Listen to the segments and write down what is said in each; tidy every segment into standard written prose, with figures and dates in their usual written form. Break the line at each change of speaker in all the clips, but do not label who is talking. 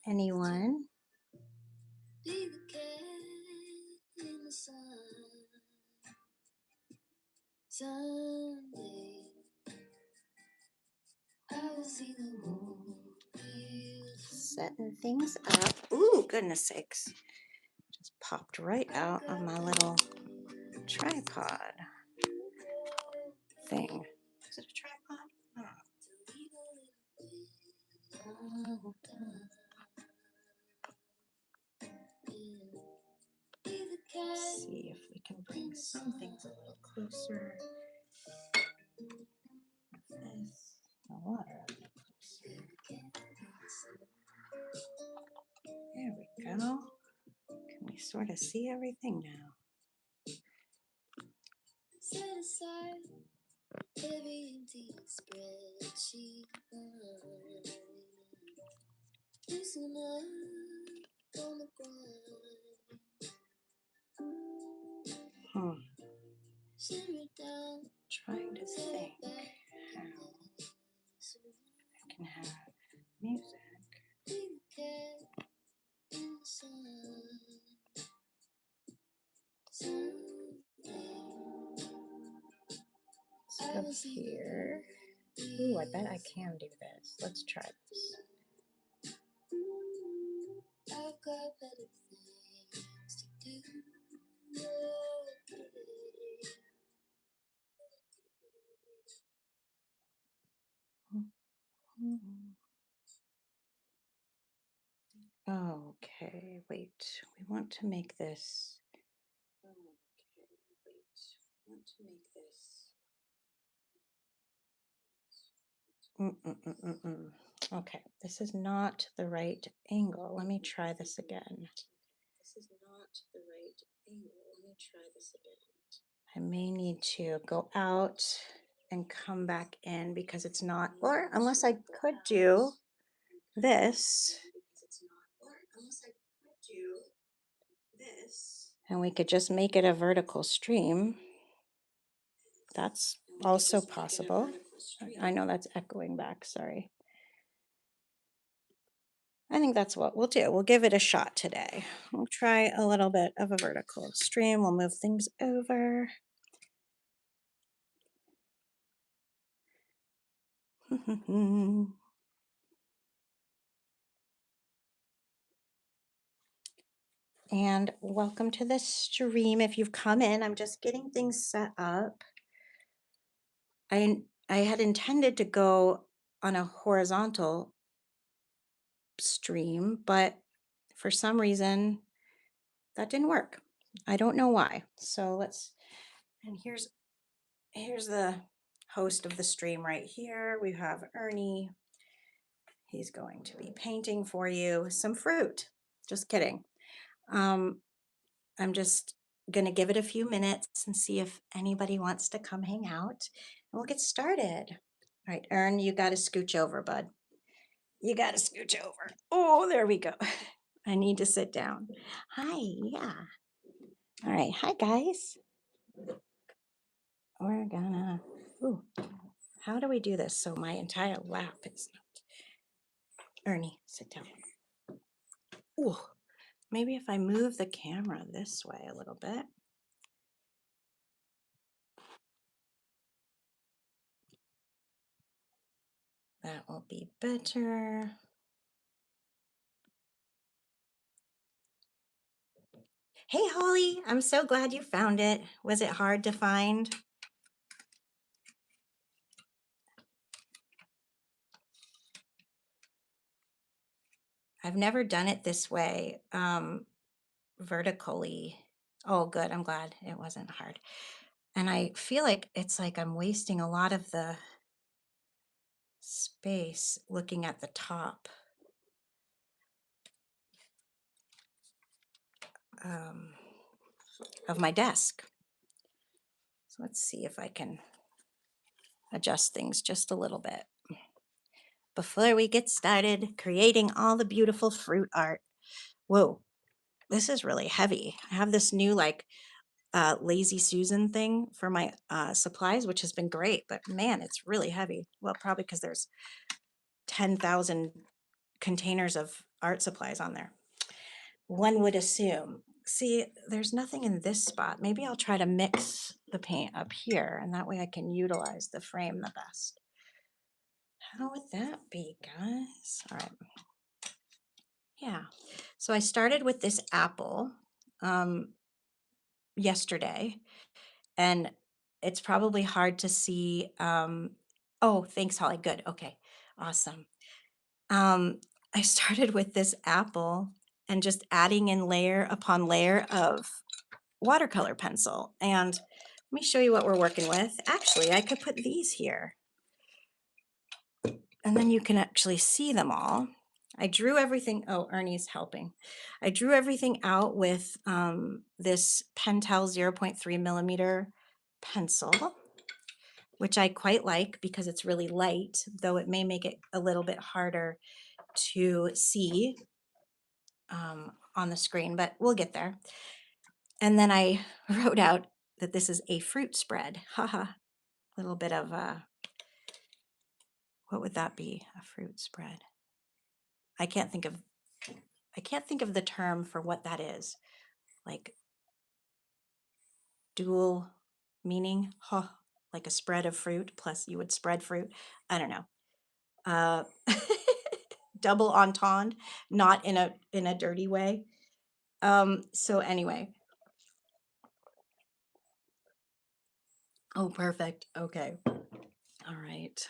anyone. Someday I will see the moon. Setting things up. Ooh, goodness sakes. Just popped right out of my little tripod thing. Is it a tripod? I don't know. Let's see if we can bring some things a little closer. This, the water a little closer. There we go. Can we sort of see everything now? Set aside every empty spreadsheet. Loosen up on the ground. Trying to think how I can have music. Up here. Ooh, I bet I can do this. Let's try this. I've got better things to do. Okay, wait. We want to make this. Okay, wait. We want to make this. Okay, this is not the right angle. Let me try this again. This is not the right angle. Let me try this again. I may need to go out and come back in because it's not, or unless I could do this. And we could just make it a vertical stream. That's also possible. I know that's echoing back, sorry. I think that's what we'll do. We'll give it a shot today. We'll try a little bit of a vertical stream. We'll move things over. And welcome to the stream. If you've come in, I'm just getting things set up. I had intended to go on a horizontal stream, but for some reason that didn't work. I don't know why. So let's, and here's the host of the stream right here. We have Ernie. He's going to be painting for you some fruit. Just kidding. I'm just going to give it a few minutes and see if anybody wants to come hang out. And we'll get started. All right, Ern, you got to scooch over, bud. You got to scooch over. Oh, there we go. I need to sit down. Hi, yeah. All right, hi, guys. We're gonna, ooh, how do we do this so my entire lap is not, Ernie, sit down. Ooh, maybe if I move the camera this way a little bit. That will be better. Hey, Holly, I'm so glad you found it. Was it hard to find? I've never done it this way, vertically. Oh, good. I'm glad it wasn't hard. And I feel like it's like I'm wasting a lot of the space looking at the top. Of my desk. So let's see if I can adjust things just a little bit before we get started creating all the beautiful fruit art. Whoa, this is really heavy. I have this new like Lazy Susan thing for my supplies, which has been great, but man, it's really heavy. Well, probably because there's 10,000 containers of art supplies on there. One would assume. See, there's nothing in this spot. Maybe I'll try to mix the paint up here, and that way I can utilize the frame the best. How would that be, guys? All right. Yeah. So I started with this apple yesterday, and it's probably hard to see. Oh, thanks, Holly. Good. Okay. Awesome. Um, I started with this apple and just adding in layer upon layer of watercolor pencil. And let me show you what we're working with. Actually, I could put these here and then you can actually see them all. I drew everything. Oh, Ernie's helping. I drew everything out with this Pentel 0.3 millimeter pencil, which I quite like because it's really light, though it may make it a little bit harder to see on the screen, but we'll get there. And then I wrote out that this is a fruit spread. Haha, a little bit of what would that be? A fruit spread. I can't think of the term for what that is. Like dual meaning, huh? Like a spread of fruit plus you would spread fruit. I don't know. Uh, double entendre, not in a dirty way. So anyway. Oh, perfect. Okay. All right.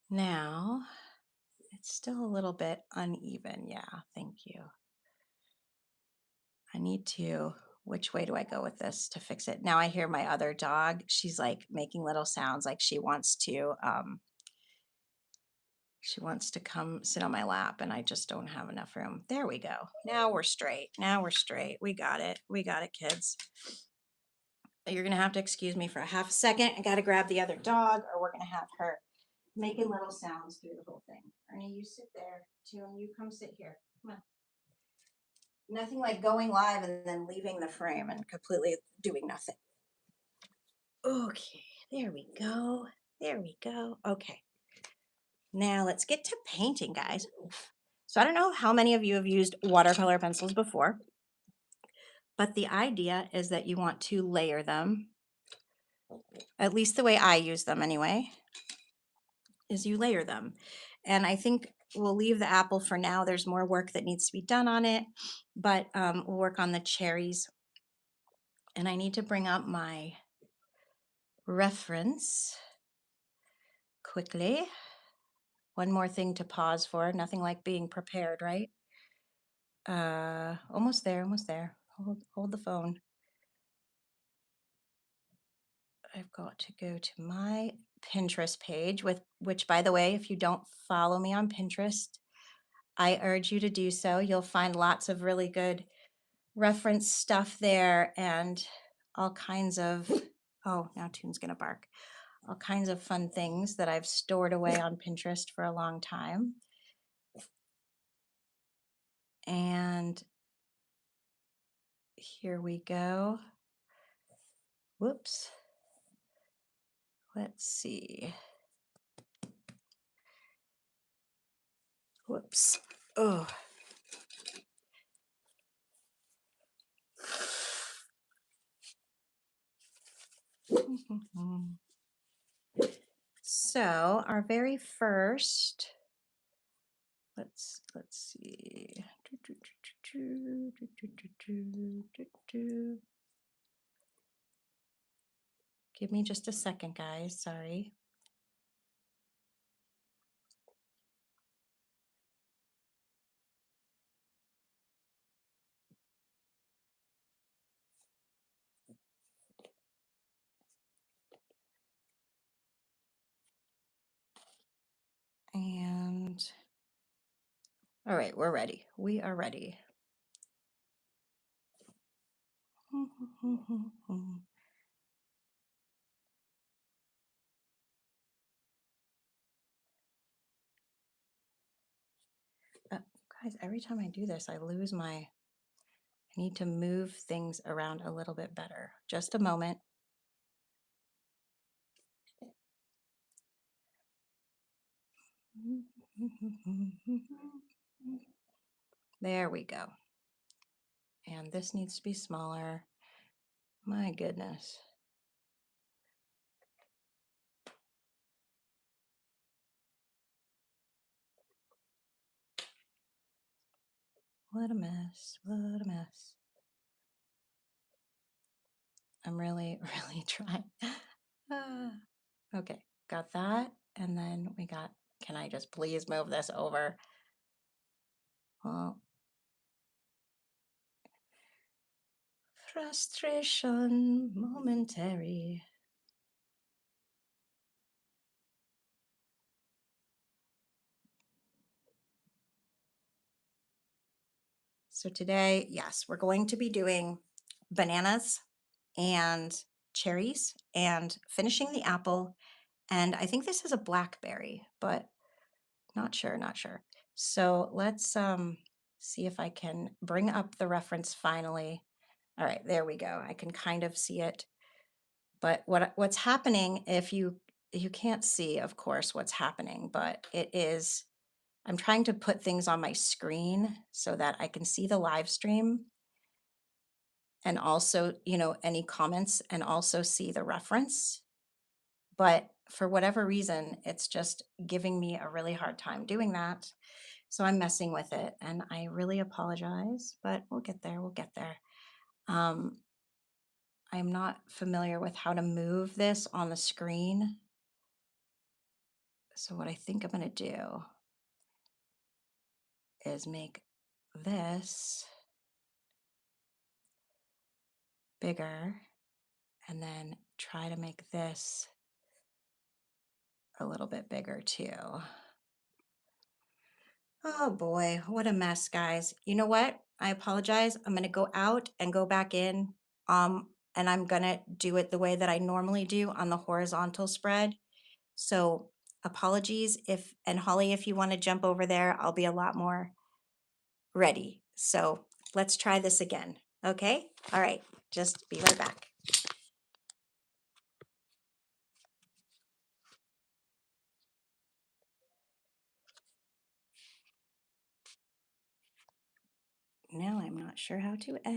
Now it's still a little bit uneven. Yeah, thank you. I need to, which way do I go with this to fix it? Now I hear my other dog. She's like making little sounds like she wants to come sit on my lap and I just don't have enough room. There we go. Now we're straight. Now we're straight. We got it. We got it, kids. You're going to have to excuse me for a half a second. I got to grab the other dog or we're going to have her making little sounds through the whole thing. Ernie, you sit there too and you come sit here. Come on. Nothing like going live and then leaving the frame and completely doing nothing. Okay, there we go. There we go. Okay. Now let's get to painting, guys. So I don't know how many of you have used watercolor pencils before, but the idea is that you want to layer them, at least the way I use them anyway, is you layer them. And I think we'll leave the apple for now. There's more work that needs to be done on it, but we'll work on the cherries. And I need to bring up my reference quickly. One more thing to pause for. Nothing like being prepared, right? Almost there, almost there. Hold the phone. I've got to go to my Pinterest page, which, by the way, if you don't follow me on Pinterest, I urge you to do so. You'll find lots of really good reference stuff there and all kinds of, oh, now Toon's gonna bark, all kinds of fun things that I've stored away on Pinterest for a long time. And here we go. Whoops. Let's see. Whoops. Oh. So our very first, let's see. Give me just a second, guys. Sorry. And all right, we're ready. We are ready. Guys, every time I do this, I lose my, I need to move things around a little bit better. Just a moment. There we go. And this needs to be smaller. My goodness. What a mess. What a mess. I'm really, really trying. Ah, okay, got that. And then we got, can I just please move this over? Well, frustration momentary. So today, yes, we're going to be doing bananas and cherries and finishing the apple. And I think this is a blackberry, but not sure, not sure. So let's see if I can bring up the reference finally. All right, there we go. I can kind of see it. But what's happening, if you can't see, of course, what's happening, but it is, I'm trying to put things on my screen so that I can see the live stream and also, any comments and also see the reference. But for whatever reason, it's just giving me a really hard time doing that. So I'm messing with it and I really apologize, but we'll get there. We'll get there. Um, I'm not familiar with how to move this on the screen. So what I think I'm going to do is make this bigger and then try to make this a little bit bigger too. Oh boy, what a mess, guys. You know what? I apologize. I'm going to go out and go back in. And I'm going to do it the way that I normally do on the horizontal spread. So apologies if, and Holly, if you want to jump over there, I'll be a lot more ready. So let's try this again. Okay? All right. Just be right back. Now I'm not sure how to end.